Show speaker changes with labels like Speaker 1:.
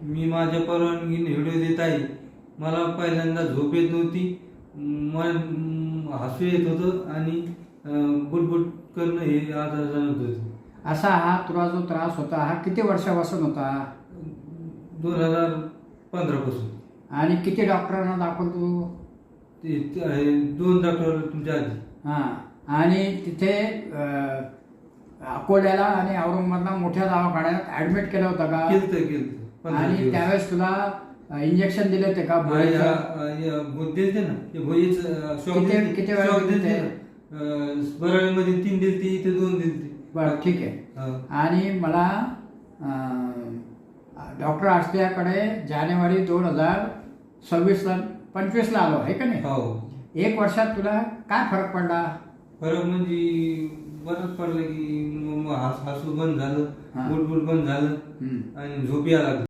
Speaker 1: मी माझ्या परवानगीने व्हिडिओ देत आहे. मला पहिल्यांदा झोप येत नव्हती, हसू येत होतं आणि बुटबुट करणं हे आजार जाणवत होते.
Speaker 2: असा हा तुला जो त्रास होता हा किती वर्षापासून होता?
Speaker 1: 2015 पासून.
Speaker 2: आणि किती डॉक्टरांना दाखवलं तू?
Speaker 1: ते आहे 2 डॉक्टर तुमच्या आधी.
Speaker 2: हां. आणि तिथे अकोल्याला आणि औरंगाबादला मोठ्या दवाखान्यात ॲडमिट केलं होतं का?
Speaker 1: केलं 15
Speaker 2: आणि
Speaker 1: दिवस.
Speaker 2: त्यावेळेस तुला इंजेक्शन दिले होते का?
Speaker 1: दिलते ना ते भोईच शॉक
Speaker 2: किती वेळा दिलते?
Speaker 1: बराळीमध्ये 3 दिलते, इथे 2 दिलते.
Speaker 2: बरं, ठीक आहे. आणि मला डॉक्टर आसल्याकडे जानेवारी 2026ला 25ला आलो आहे का नाही?
Speaker 1: हो.
Speaker 2: 1 वर्षात तुला काय फरक पडला?
Speaker 1: फरक म्हणजे बरंच पडलं की हसू बंद झालं,
Speaker 2: हां.
Speaker 1: बुटबुट बंद झालं
Speaker 2: हं.
Speaker 1: आणि झोप यायला लागली.